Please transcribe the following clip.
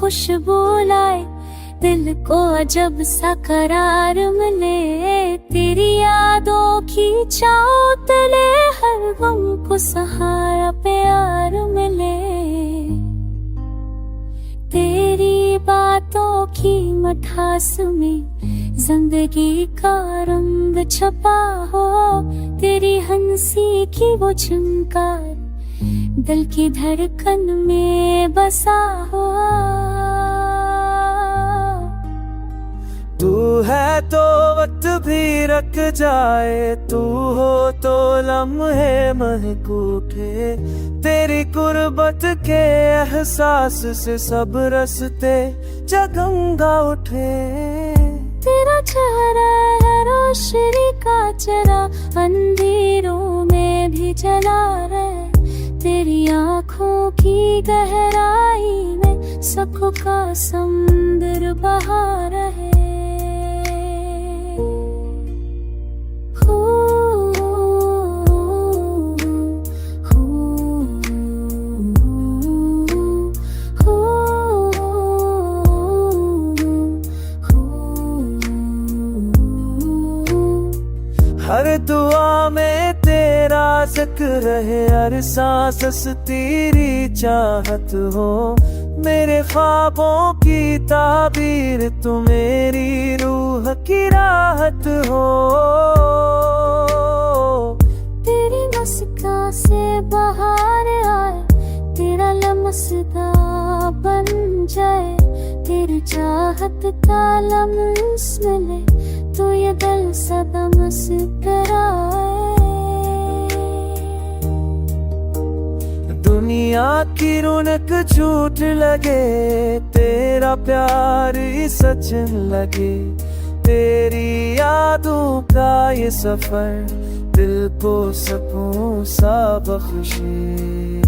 खुशबू लाए, दिल को अजब सा करार मिले। तेरी यादों की चाव तले हर गम को सहारा प्यार मिले। तेरी बातों की मठास में जिंदगी का रंग छपा हो। तेरी हंसी की वो झंकार दिल की धड़कन में बसा हो। तू है तो वक्त भी रख जाए, तू हो तो लम्हे महक उठे। तेरी कुर्बत के एहसास से सब रस्ते जगमगा उठे। तेरा चेहरा है रोशनी का चरा, अंधेरों में भी जला रहे। तेरी आँखों की गहराई में सुख का समुंदर बहा रहे। हर दुआ में तेरा जिक्र है, हर सांस तेरी चाहत हो। मेरे ख्वाबों की ताबीर तू मेरी रूह की राहत हो। तेरी मुस्कान से बाहर आए, तेरा लमसदा बन जाए। तेरी चाहत का लम्स मिले तो ये दिल सदा मुस्कुराए। दुनिया की रौनक झूठ लगे, तेरा प्यार ही सच लगे। तेरी यादों का ये सफर दिल को सुकून सा बख्शे।